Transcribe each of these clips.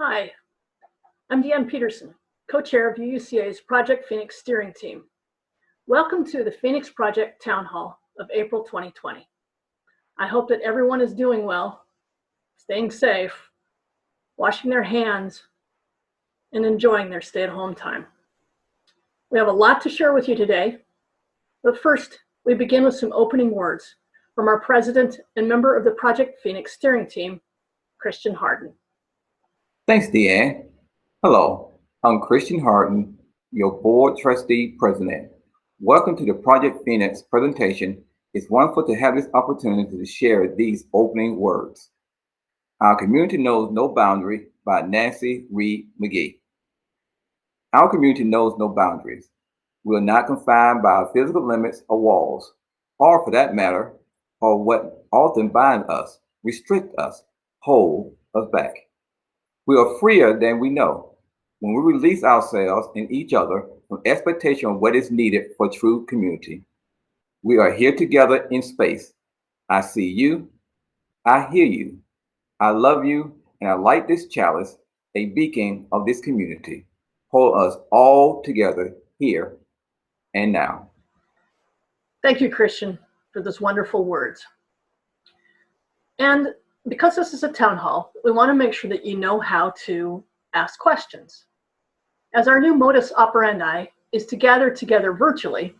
Hi, I'm Deanne Peterson, co-chair of UUCA's Project Phoenix steering team. Welcome to the Phoenix Project Town Hall of April 2020. I hope that everyone is doing well, staying safe, washing their hands, and enjoying their stay-at-home time. We have a lot to share with you today, but first, we begin with some opening words from our president and member of the Project Phoenix steering team, Christian Harden. Thanks, Deanne. Hello, I'm Christian Harden, your Board Trustee President. Welcome to the Project Phoenix presentation. It's wonderful to have this opportunity to share these opening words. Our community knows no boundary by Nancy Reed McGee. Our community knows no boundaries. We are not confined by physical limits or walls, or for that matter, or what often bind us, restrict us, hold us back. We are freer than we know when we release ourselves and each other from expectation of what is needed for true community. We are here together in space. I see you, I hear you, I love you, and I light this chalice, a beacon of this community. Hold us all together here and now. Thank you, Christian, for those wonderful words. And because this is a town hall, we want to make sure that you know how to ask questions. As our new modus operandi is to gather together virtually,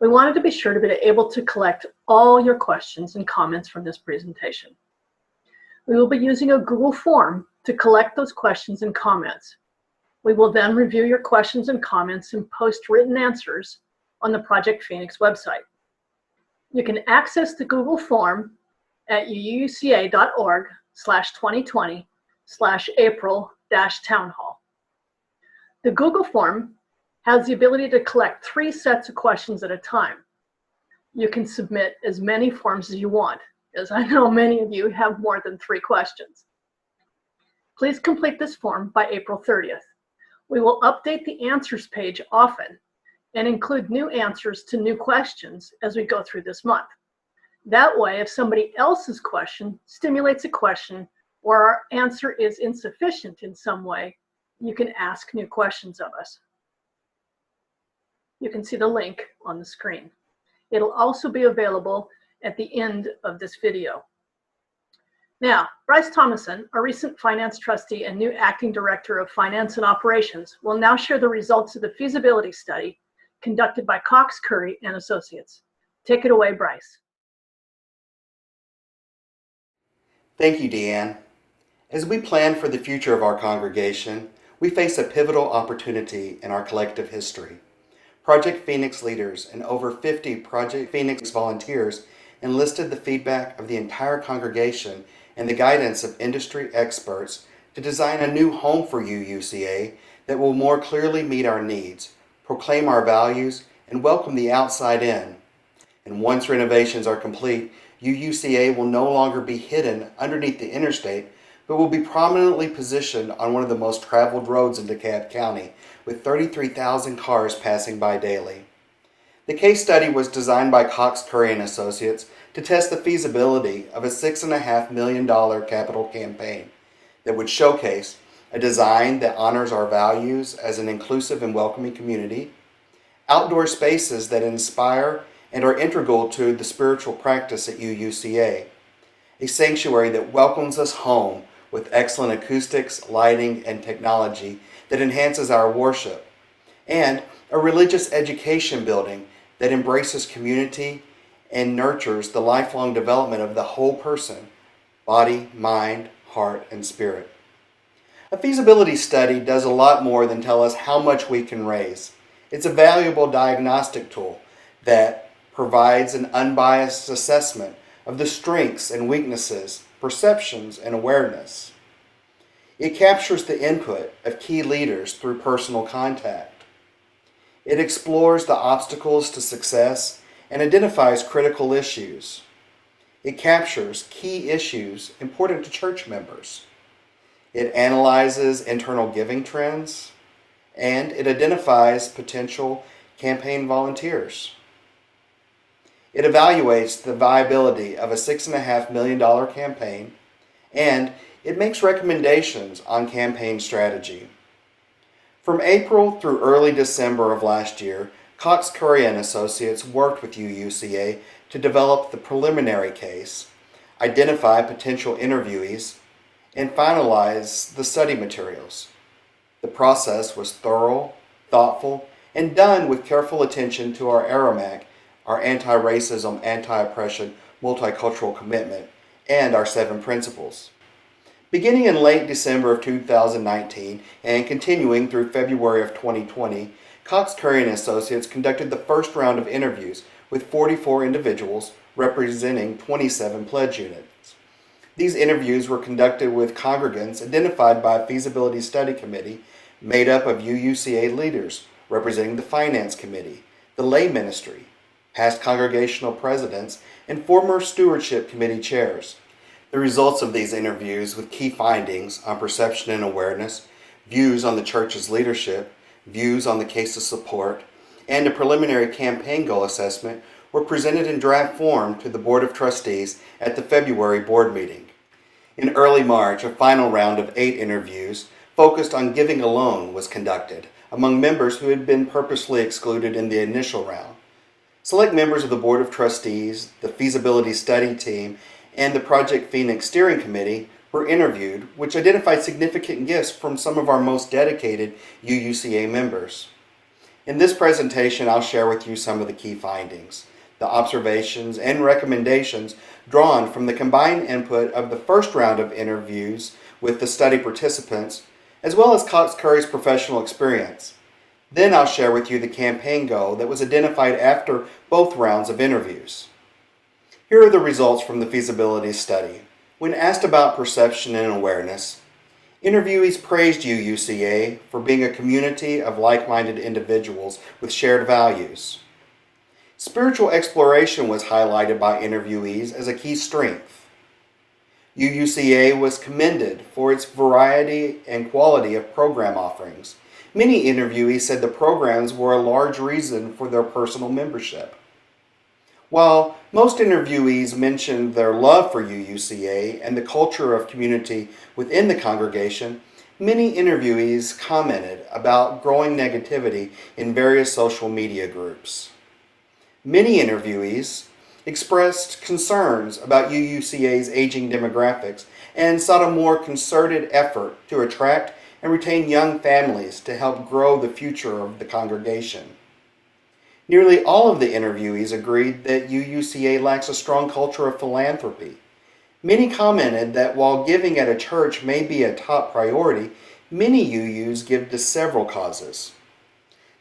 we wanted to be sure to be able to collect all your questions and comments from this presentation. We will be using a Google form to collect those questions and comments. We will then review your questions and comments and post written answers on the Project Phoenix website. You can access the Google form at uuca.org/2020/April-townhall. The Google form has the ability to collect 3 sets of questions at a time. You can submit as many forms as you want, as I know many of you have more than 3 questions. Please complete this form by April 30th. We will update the answers page often and include new answers to new questions as we go through this month. That way, if somebody else's question stimulates a question or our answer is insufficient in some way, you can ask new questions of us. You can see the link on the screen. It'll also be available at the end of this video. Now, Bryce Thomason, our recent finance trustee and new acting director of finance and operations, will now share the results of the feasibility study conducted by Coxe Curry and Associates. Take it away, Bryce. Thank you, Deanne. As we plan for the future of our congregation, we face a pivotal opportunity in our collective history. Project Phoenix leaders and over 50 Project Phoenix volunteers enlisted the feedback of the entire congregation and the guidance of industry experts to design a new home for UUCA that will more clearly meet our needs, proclaim our values, and welcome the outside in. And once renovations are complete, UUCA will no longer be hidden underneath the interstate, but will be prominently positioned on one of the most traveled roads in DeKalb County, with 33,000 cars passing by daily. The case study was designed by Coxe Curry and Associates to test the feasibility of a $6.5 million capital campaign that would showcase a design that honors our values as an inclusive and welcoming community, outdoor spaces that inspire and are integral to the spiritual practice at UUCA, a sanctuary that welcomes us home with excellent acoustics, lighting, and technology that enhances our worship, and a religious education building that embraces community and nurtures the lifelong development of the whole person, body, mind, heart, and spirit. A feasibility study does a lot more than tell us how much we can raise. It's a valuable diagnostic tool that provides an unbiased assessment of the strengths and weaknesses, perceptions, and awareness. It captures the input of key leaders through personal contact. It explores the obstacles to success and identifies critical issues. It captures key issues important to church members. It analyzes internal giving trends, and it identifies potential campaign volunteers. It evaluates the viability of a $6.5 million campaign and it makes recommendations on campaign strategy. From April through early December of last year, Coxe Curry and Associates worked with UUCA to develop the preliminary case, identify potential interviewees, and finalize the study materials. The process was thorough, thoughtful, and done with careful attention to our ARAMAC, our anti-racism, anti-oppression, multicultural commitment, and our 7 principles. Beginning in late December of 2019 and continuing through February of 2020, Coxe Curry and Associates conducted the first round of interviews with 44 individuals representing 27 pledge units. These interviews were conducted with congregants identified by a Feasibility Study Committee made up of UUCA leaders representing the Finance Committee, the Lay Ministry, past congregational presidents, and former Stewardship Committee chairs. The results of these interviews with key findings on perception and awareness, views on the church's leadership, views on the case of support, and a preliminary campaign goal assessment were presented in draft form to the Board of Trustees at the February board meeting. In early March, a final round of 8 interviews focused on giving alone was conducted among members who had been purposely excluded in the initial round. Select members of the Board of Trustees, the Feasibility Study Team, and the Project Phoenix Steering Committee were interviewed, which identified significant gifts from some of our most dedicated UUCA members. In this presentation, I'll share with you some of the key findings, the observations and recommendations drawn from the combined input of the first round of interviews with the study participants, as well as Coxe Curry's professional experience. Then I'll share with you the campaign goal that was identified after both rounds of interviews. Here are the results from the feasibility study. When asked about perception and awareness, interviewees praised UUCA for being a community of like-minded individuals with shared values. Spiritual exploration was highlighted by interviewees as a key strength. UUCA was commended for its variety and quality of program offerings. Many interviewees said the programs were a large reason for their personal membership. While most interviewees mentioned their love for UUCA and the culture of community within the congregation, many interviewees commented about growing negativity in various social media groups. Many interviewees expressed concerns about UUCA's aging demographics and sought a more concerted effort to attract and retain young families to help grow the future of the congregation. Nearly all of the interviewees agreed that UUCA lacks a strong culture of philanthropy. Many commented that while giving at a church may be a top priority, many UUs give to several causes.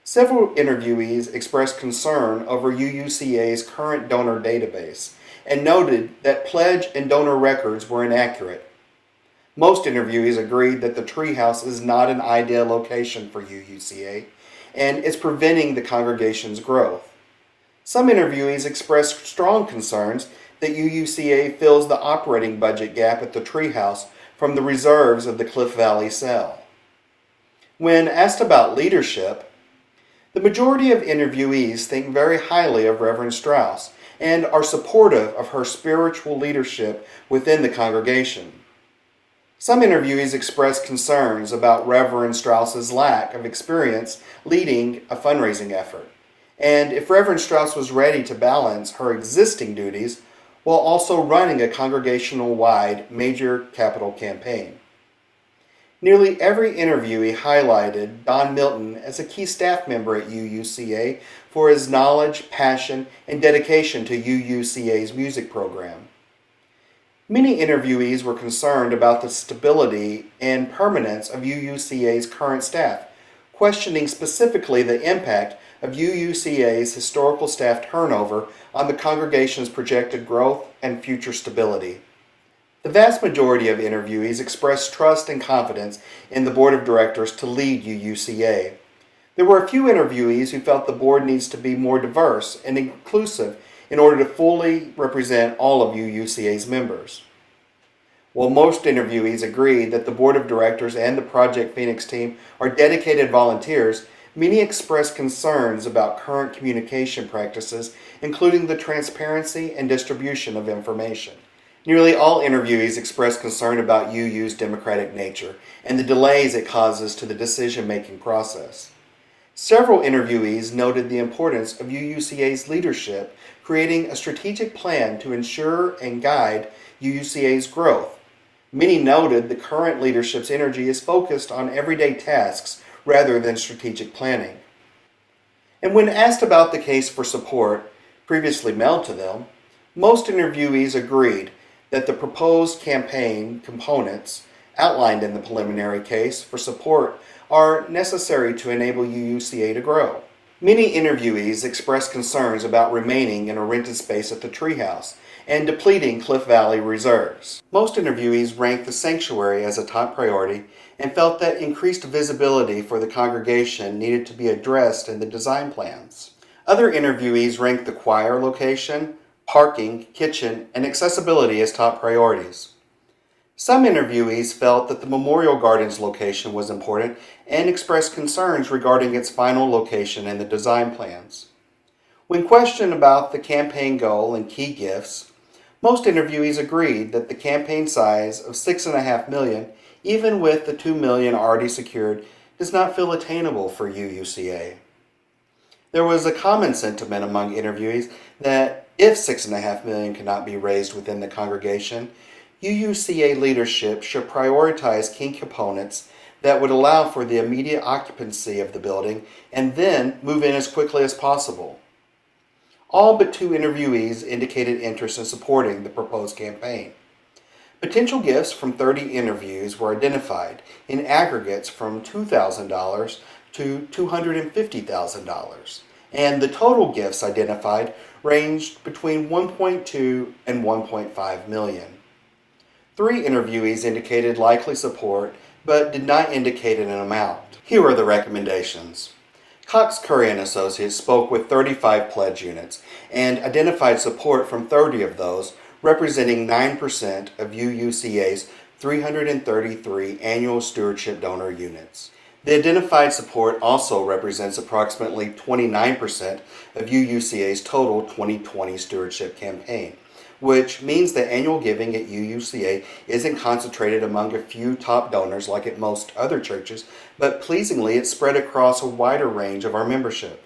Several interviewees expressed concern over UUCA's current donor database and noted that pledge and donor records were inaccurate. Most interviewees agreed that the treehouse is not an ideal location for UUCA, and is preventing the congregation's growth. Some interviewees expressed strong concerns that UUCA fills the operating budget gap at the treehouse from the reserves of the Cliff Valley cell. When asked about leadership, the majority of interviewees think very highly of Reverend Strauss and are supportive of her spiritual leadership within the congregation. Some interviewees expressed concerns about Reverend Strauss's lack of experience leading a fundraising effort, and if Reverend Strauss was ready to balance her existing duties while also running a congregational-wide major capital campaign. Nearly every interviewee highlighted Don Milton as a key staff member at UUCA for his knowledge, passion, and dedication to UUCA's music program. Many interviewees were concerned about the stability and permanence of UUCA's current staff, questioning specifically the impact of UUCA's historical staff turnover on the congregation's projected growth and future stability. The vast majority of interviewees expressed trust and confidence in the board of directors to lead UUCA. There were a few interviewees who felt the board needs to be more diverse and inclusive in order to fully represent all of UUCA's members. While most interviewees agreed that the board of directors and the Project Phoenix team are dedicated volunteers, many expressed concerns about current communication practices, including the transparency and distribution of information. Nearly all interviewees expressed concern about UU's democratic nature and the delays it causes to the decision-making process. Several interviewees noted the importance of UUCA's leadership creating a strategic plan to ensure and guide UUCA's growth. Many noted the current leadership's energy is focused on everyday tasks rather than strategic planning. And when asked about the case for support previously mailed to them, most interviewees agreed that the proposed campaign components outlined in the preliminary case for support are necessary to enable UUCA to grow. Many interviewees expressed concerns about remaining in a rented space at the Treehouse and depleting Cliff Valley reserves. Most interviewees ranked the sanctuary as a top priority and felt that increased visibility for the congregation needed to be addressed in the design plans. Other interviewees ranked the choir location, parking, kitchen, and accessibility as top priorities. Some interviewees felt that the Memorial Gardens location was important and expressed concerns regarding its final location in the design plans. When questioned about the campaign goal and key gifts, most interviewees agreed that the campaign size of $6.5 million, even with the $2 million already secured, does not feel attainable for UUCA. There was a common sentiment among interviewees that if $6.5 million cannot be raised within the congregation, UUCA leadership should prioritize key components that would allow for the immediate occupancy of the building and then move in as quickly as possible. All but 2 interviewees indicated interest in supporting the proposed campaign. Potential gifts from 30 interviews were identified in aggregates from $2,000 to $250,000, and the total gifts identified ranged between $1.2 and $1.5 million. 3 interviewees indicated likely support, but did not indicate an amount. Here are the recommendations. Coxe Curry and Associates spoke with 35 pledge units and identified support from 30 of those, representing 9% of UUCA's 333 annual stewardship donor units. The identified support also represents approximately 29% of UUCA's total 2020 stewardship campaign, which means that annual giving at UUCA isn't concentrated among a few top donors like at most other churches, but pleasingly it's spread across a wider range of our membership.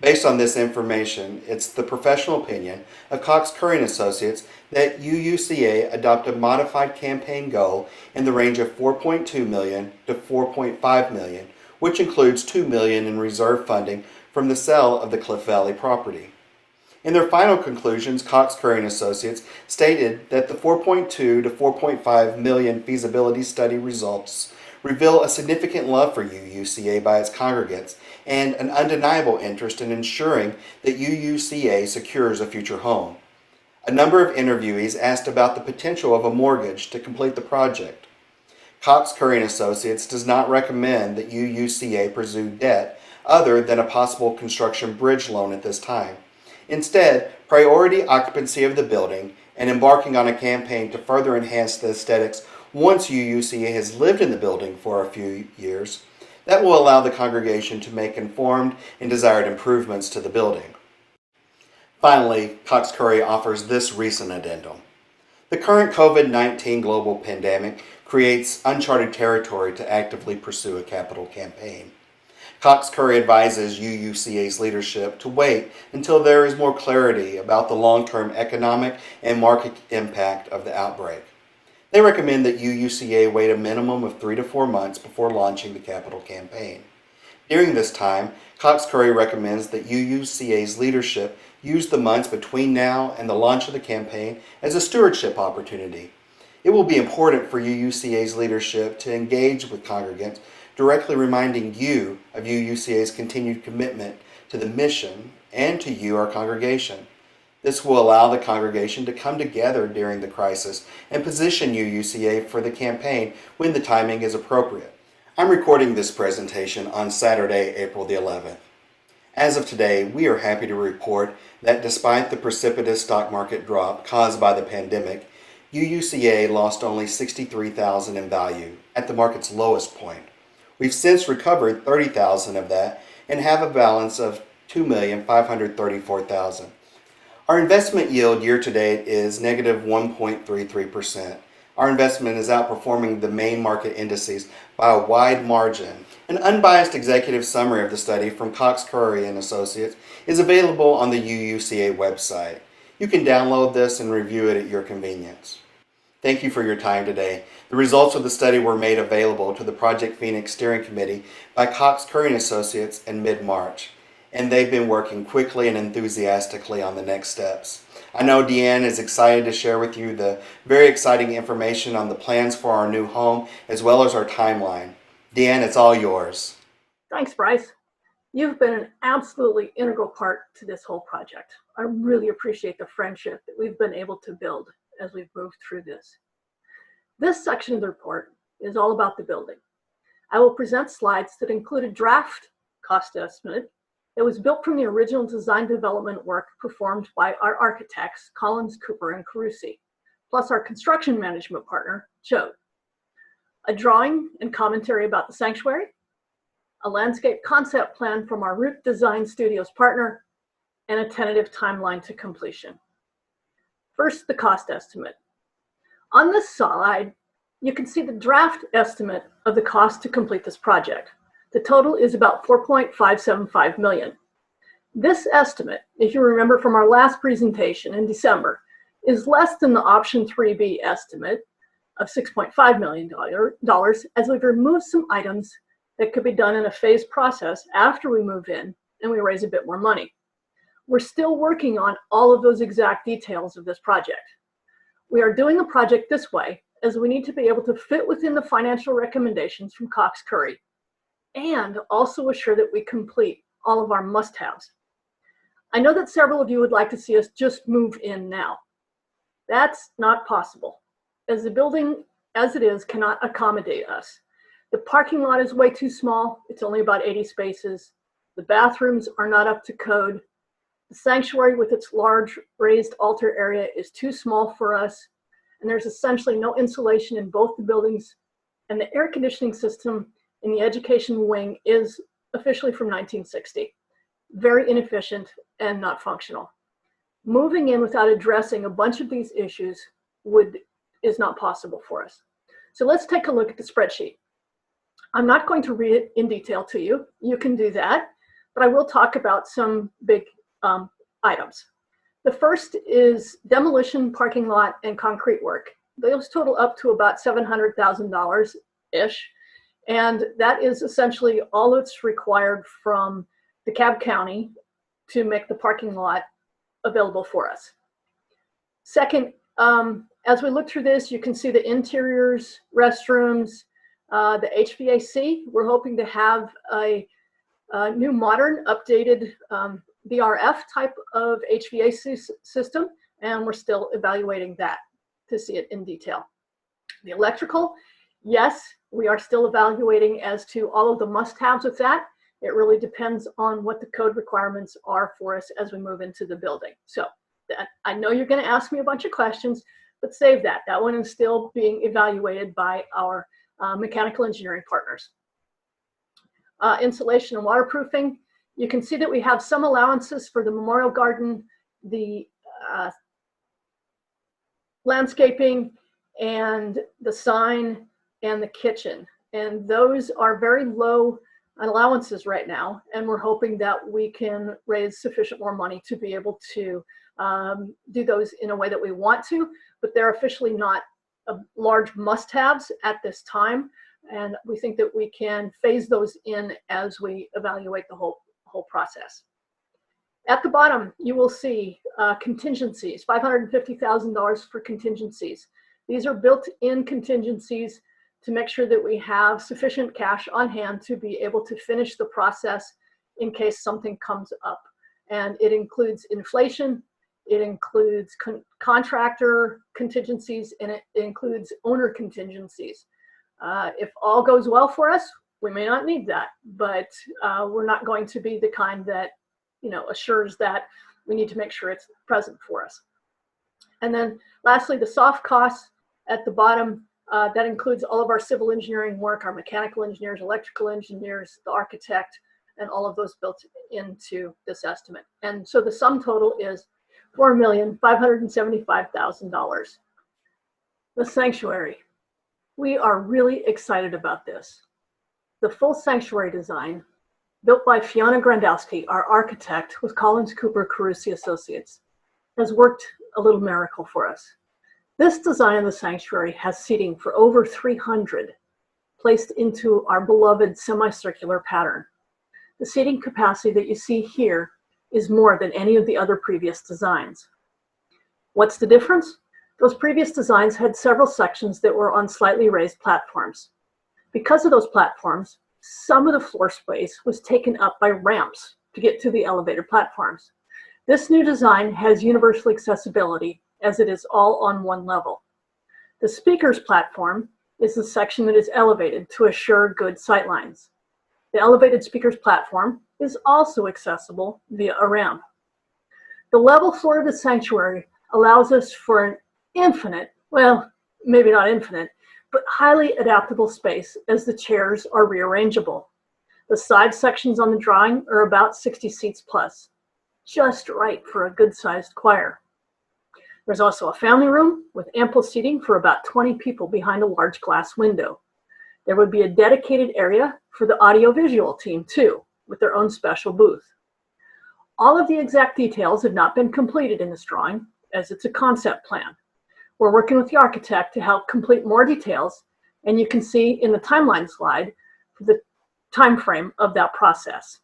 Based on this information, it's the professional opinion of Coxe Curry and Associates that UUCA adopt a modified campaign goal in the range of $4.2 million to $4.5 million, which includes $2 million in reserve funding from the sale of the Cliff Valley property. In their final conclusions, Coxe Curry and Associates stated that the $4.2 to $4.5 million feasibility study results reveal a significant love for UUCA by its congregants and an undeniable interest in ensuring that UUCA secures a future home. A number of interviewees asked about the potential of a mortgage to complete the project. Coxe Curry and Associates does not recommend that UUCA pursue debt other than a possible construction bridge loan at this time. Instead, priority occupancy of the building and embarking on a campaign to further enhance the aesthetics once UUCA has lived in the building for a few years, that will allow the congregation to make informed and desired improvements to the building. Finally, Coxe Curry offers this recent addendum. The current COVID-19 global pandemic creates uncharted territory to actively pursue a capital campaign. Coxe Curry advises UUCA's leadership to wait until there is more clarity about the long-term economic and market impact of the outbreak. They recommend that UUCA wait a minimum of 3 to 4 months before launching the capital campaign. During this time, Coxe Curry recommends that UUCA's leadership use the months between now and the launch of the campaign as a stewardship opportunity. It will be important for UUCA's leadership to engage with congregants, directly reminding you of UUCA's continued commitment to the mission and to you, our congregation. This will allow the congregation to come together during the crisis and position UUCA for the campaign when the timing is appropriate. I'm recording this presentation on Saturday, April the 11th. As of today, we are happy to report that despite the precipitous stock market drop caused by the pandemic, UUCA lost only $63,000 in value at the market's lowest point. We've since recovered $30,000 of that and have a balance of $2,534,000. Our investment yield year to date is negative 1.33%. Our investment is outperforming the main market indices by a wide margin. An unbiased executive summary of the study from Coxe Curry and Associates is available on the UUCA website. You can download this and review it at your convenience. Thank you for your time today. The results of the study were made available to the Project Phoenix Steering Committee by Coxe Curry and Associates in mid-March, and they've been working quickly and enthusiastically on the next steps. I know Deanne is excited to share with you the very exciting information on the plans for our new home as well as our timeline. Deanne, it's all yours. Thanks, Bryce. You've been an absolutely integral part to this whole project. I really appreciate the friendship that we've been able to build as we've moved through this. This section of the report is all about the building. I will present slides that include a draft cost estimate that was built from the original design development work performed by our architects, Collins, Cooper, and Carusi, plus our construction management partner, Chode. A drawing and commentary about the sanctuary, a landscape concept plan from our Root Design Studios partner, and a tentative timeline to completion. First, the cost estimate. On this slide, you can see the draft estimate of the cost to complete this project. The total is about $4.575 million. This estimate, if you remember from our last presentation in December, is less than the option 3B estimate of $6.5 million, as we've removed some items that could be done in a phased process after we move in and we raise a bit more money. We're still working on all of those exact details of this project. We are doing the project this way as we need to be able to fit within the financial recommendations from Coxe Curry and also assure that we complete all of our must-haves. I know that several of you would like to see us just move in now. That's not possible, as the building as it is cannot accommodate us. The parking lot is way too small. It's only about 80 spaces. The bathrooms are not up to code. The sanctuary with its large raised altar area is too small for us, and there's essentially no insulation in both the buildings, and the air conditioning system in the education wing is officially from 1960. Very inefficient and not functional. Moving in without addressing a bunch of these issues is not possible for us. So let's take a look at the spreadsheet. I'm not going to read it in detail to you. You can do that, but I will talk about some big items. The first is demolition, parking lot, and concrete work. Those total up to about $700,000-ish, and that is essentially all that's required from DeKalb County to make the parking lot available for us. Second, as we look through this, you can see the interiors, restrooms, the HVAC. We're hoping to have a new modern updated VRF type of HVAC system, and we're still evaluating that to see it in detail. The electrical, yes, we are still evaluating as to all of the must-haves with that. It really depends on what the code requirements are for us as we move into the building. So I know you're going to ask me a bunch of questions, but save that. That one is still being evaluated by our mechanical engineering partners. Insulation and waterproofing. You can see that we have some allowances for the memorial garden, the landscaping, and the sign, and the kitchen. And those are very low allowances right now, and we're hoping that we can raise sufficient more money to be able to do those in a way that we want to, but they're officially not large must-haves at this time, and we think that we can phase those in as we evaluate the whole process. At the bottom, you will see contingencies, $550,000 for contingencies. These are built-in contingencies to make sure that we have sufficient cash on hand to be able to finish the process in case something comes up. And it includes inflation, it includes contractor contingencies, and it includes owner contingencies. If all goes well for us, we may not need that, but we're not going to be the kind that, assures that we need to make sure it's present for us. And then lastly, the soft costs at the bottom, that includes all of our civil engineering work, our mechanical engineers, electrical engineers, the architect, and all of those built into this estimate. And so the sum total is $4,575,000. The sanctuary. We are really excited about this. The full sanctuary design, built by Fiona Grandowski, our architect with Coxe Curry and Associates, has worked a little miracle for us. This design of the sanctuary has seating for over 300 placed into our beloved semicircular pattern. The seating capacity that you see here is more than any of the other previous designs. What's the difference? Those previous designs had several sections that were on slightly raised platforms. Because of those platforms, some of the floor space was taken up by ramps to get to the elevated platforms. This new design has universal accessibility as it is all on one level. The speaker's platform is the section that is elevated to assure good sightlines. The elevated speaker's platform is also accessible via a ramp. The level floor of the sanctuary allows us for an infinite, well, maybe not infinite, but highly adaptable space as the chairs are rearrangeable. The side sections on the drawing are about 60 seats plus, just right for a good-sized choir. There's also a family room with ample seating for about 20 people behind a large glass window. There would be a dedicated area for the audiovisual team too, with their own special booth. All of the exact details have not been completed in this drawing, as it's a concept plan. We're working with the architect to help complete more details, and you can see in the timeline slide the time frame of that process.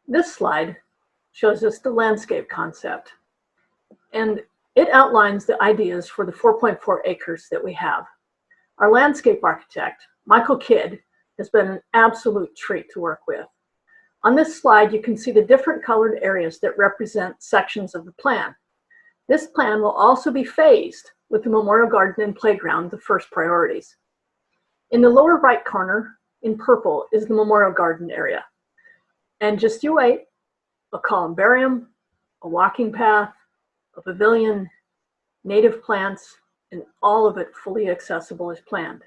This slide shows us the landscape concept, and it outlines the ideas for the 4.4 acres that we have. Our landscape architect, Michael Kidd, has been an absolute treat to work with. On this slide, you can see the different colored areas that represent sections of the plan. This plan will also be phased with the Memorial Garden and Playground, the first priorities. In the lower right corner, in purple, is the Memorial Garden area. And just you wait, a columbarium, a walking path, a pavilion, native plants, and all of it fully accessible as planned.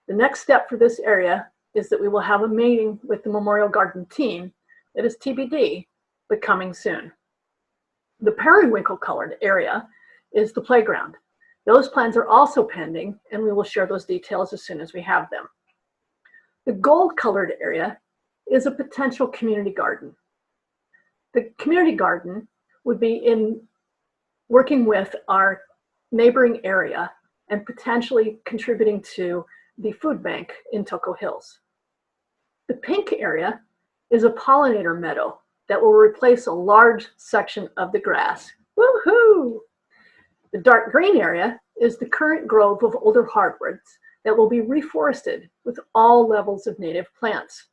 The next step for this area is that we will have a meeting with the Memorial Garden team that is TBD, but coming soon. The periwinkle colored area is the playground. Those plans are also pending, and we will share those details as soon as we have them. The gold colored area is a potential community garden. The community garden would be in working with our neighboring area and potentially contributing to the food bank in Toco Hills. The pink area is a pollinator meadow that will replace a large section of the grass. Woohoo! The dark green area is the current grove of older hardwoods that will be reforested with all levels of native plants.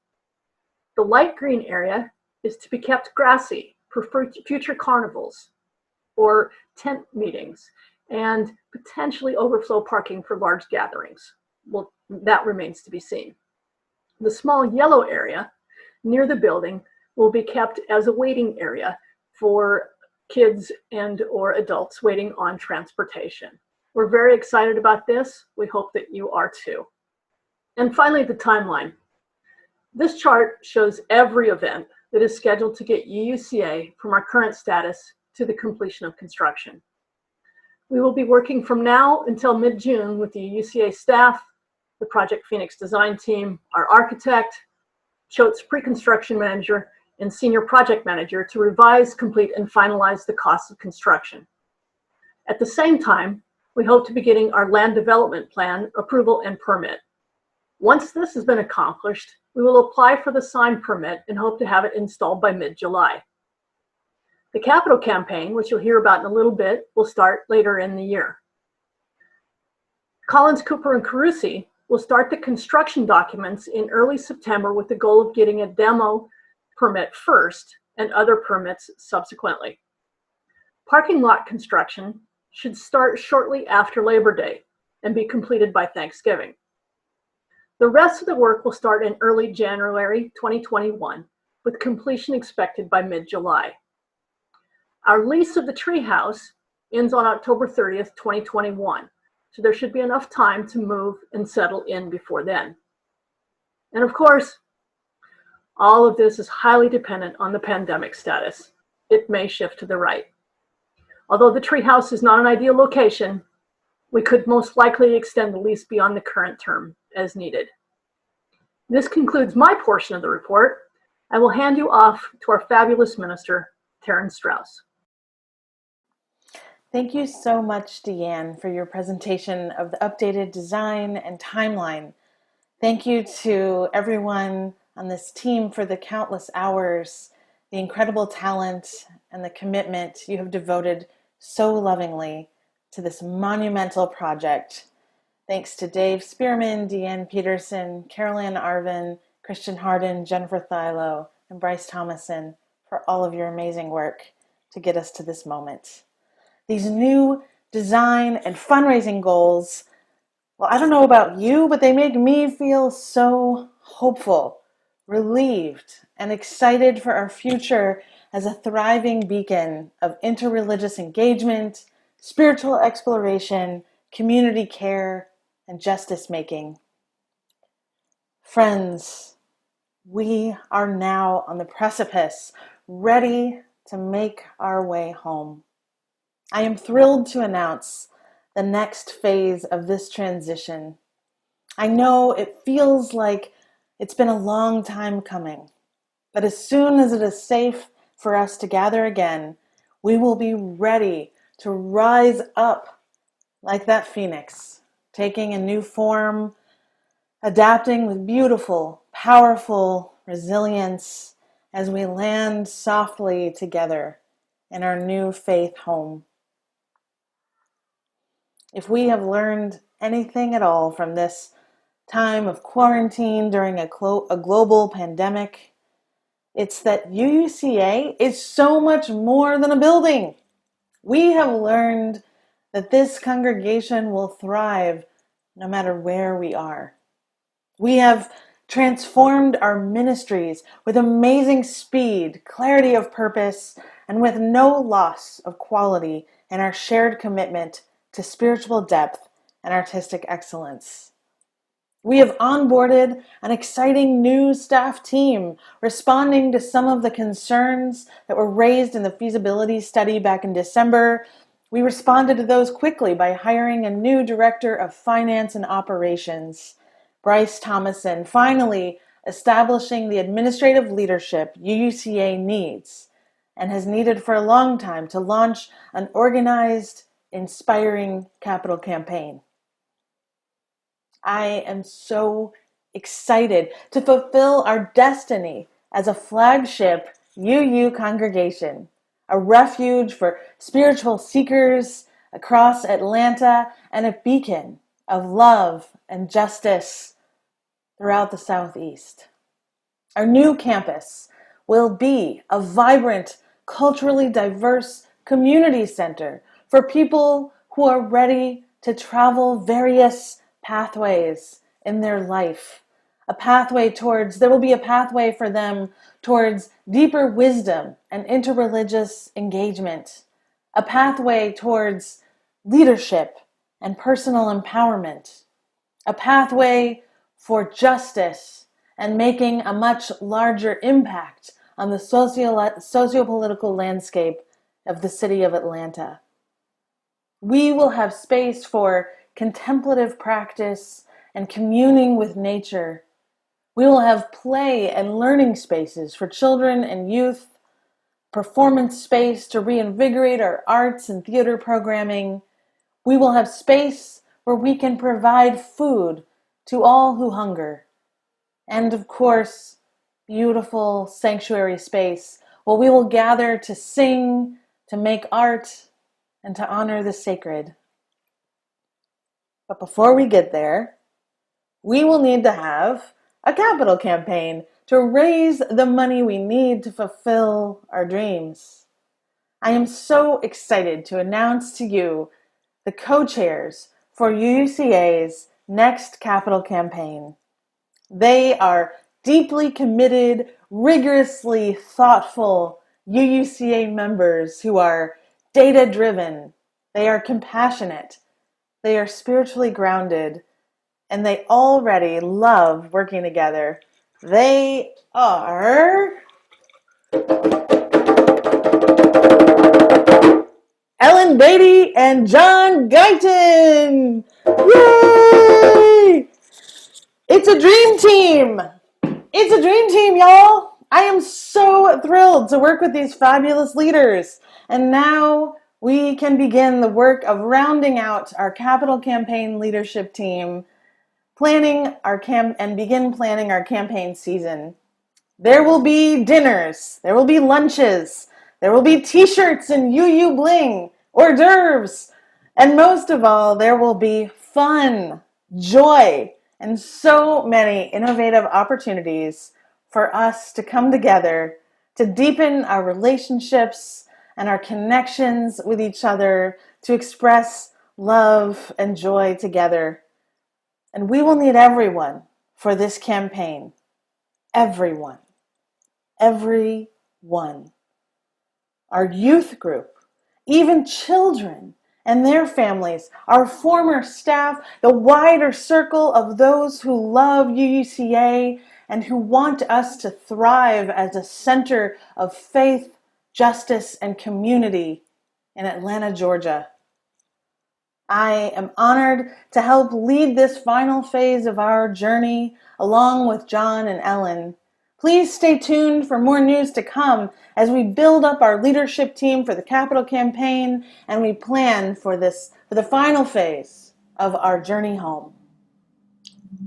The light green area is to be kept grassy for future carnivals or tent meetings and potentially overflow parking for large gatherings. Well, that remains to be seen. The small yellow area near the building will be kept as a waiting area for kids and or adults waiting on transportation. We're very excited about this. We hope that you are too. And finally, the timeline. This chart shows every event that is scheduled to get UUCA from our current status to the completion of construction. We will be working from now until mid-June with the UUCA staff, the Project Phoenix design team, our architect, Choate's pre-construction manager, and senior project manager to revise, complete, and finalize the costs of construction. At the same time, we hope to be getting our land development plan approval and permit. Once this has been accomplished, we will apply for the sign permit and hope to have it installed by mid-July. The capital campaign, which you'll hear about in a little bit, will start later in the year. Coxe Curry and Associates will start the construction documents in early September with the goal of getting a demo permit first and other permits subsequently. Parking lot construction should start shortly after Labor Day and be completed by Thanksgiving. The rest of the work will start in early January 2021, with completion expected by mid-July. Our lease of the treehouse ends on October 30th, 2021, so there should be enough time to move and settle in before then. And of course, all of this is highly dependent on the pandemic status. It may shift to the right. Although the treehouse is not an ideal location, we could most likely extend the lease beyond the current term as needed. This concludes my portion of the report. I will hand you off to our fabulous minister, Terrence Strauss. Thank you so much, Deanne, for your presentation of the updated design and timeline. Thank you to everyone on this team for the countless hours, the incredible talent, and the commitment you have devoted so lovingly to this monumental project. Thanks to Dave Spearman, Deanne Peterson, Carolyn Arvin, Christian Harden, Jennifer Thilo, and Bryce Thomason for all of your amazing work to get us to this moment. These new design and fundraising goals, well, I don't know about you, but they make me feel so hopeful, relieved, and excited for our future as a thriving beacon of interreligious engagement, spiritual exploration, community care, and justice making. Friends, we are now on the precipice, ready to make our way home. I am thrilled to announce the next phase of this transition. I know it feels like it's been a long time coming, but as soon as it is safe for us to gather again, we will be ready to rise up like that phoenix, taking a new form, adapting with beautiful, powerful resilience as we land softly together in our new faith home. If we have learned anything at all from this time of quarantine during a global pandemic, it's that UUCA is so much more than a building. We have learned that this congregation will thrive no matter where we are. We have transformed our ministries with amazing speed, clarity of purpose, and with no loss of quality in our shared commitment to spiritual depth and artistic excellence. We have onboarded an exciting new staff team, responding to some of the concerns that were raised in the feasibility study back in December. We responded to those quickly by hiring a new director of finance and operations, Bryce Thomason, finally establishing the administrative leadership UUCA needs and has needed for a long time to launch an organized, inspiring capital campaign. I am so excited to fulfill our destiny as a flagship UU congregation, a refuge for spiritual seekers across Atlanta, and a beacon of love and justice throughout the Southeast. Our new campus will be a vibrant, culturally diverse community center for people who are ready to travel various pathways in their life. There will be a pathway for them towards deeper wisdom and interreligious engagement, a pathway towards leadership and personal empowerment, a pathway for justice and making a much larger impact on the socio-political landscape of the city of Atlanta. We will have space for contemplative practice and communing with nature. We will have play and learning spaces for children and youth, performance space to reinvigorate our arts and theater programming. We will have space where we can provide food to all who hunger. And of course, beautiful sanctuary space where we will gather to sing, to make art, and to honor the sacred. But before we get there, we will need to have a capital campaign to raise the money we need to fulfill our dreams. I am so excited to announce to you the co-chairs for UUCA's next capital campaign. They are deeply committed, rigorously thoughtful UUCA members who are data-driven, they are compassionate, they are spiritually grounded, and they already love working together. They are Ellen Beatty and John Guyton. Yay! It's a dream team. It's a dream team, y'all. I am so thrilled to work with these fabulous leaders. And now we can begin the work of rounding out our capital campaign leadership team, begin planning our campaign season. There will be dinners, there will be lunches, there will be t-shirts and UU bling, hors d'oeuvres, and most of all, there will be fun, joy, and so many innovative opportunities for us to come together to deepen our relationships and our connections with each other, to express love and joy together. And we will need everyone for this campaign. Everyone. Everyone. Our youth group, even children and their families, our former staff, the wider circle of those who love UUCA and who want us to thrive as a center of faith, justice, and community in Atlanta, Georgia. I am honored to help lead this final phase of our journey along with John and Ellen. Please stay tuned for more news to come as we build up our leadership team for the Capitol campaign and we plan for the final phase of our journey home.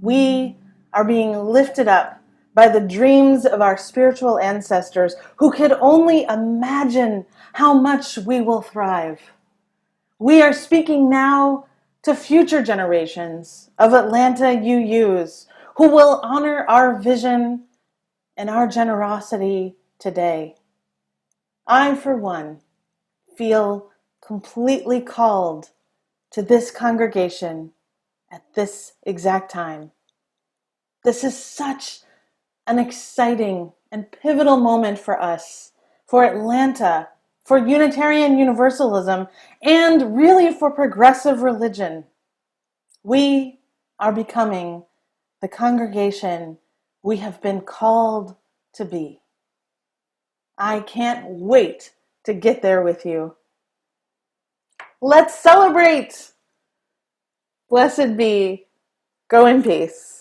We are being lifted up by the dreams of our spiritual ancestors who could only imagine how much we will thrive. We are speaking now to future generations of Atlanta UUs who will honor our vision and our generosity today. I, for one, feel completely called to this congregation at this exact time. This is such an exciting and pivotal moment for us, for Atlanta, for Unitarian Universalism, and really for progressive religion. We are becoming the congregation we have been called to be. I can't wait to get there with you. Let's celebrate! Blessed be. Go in peace.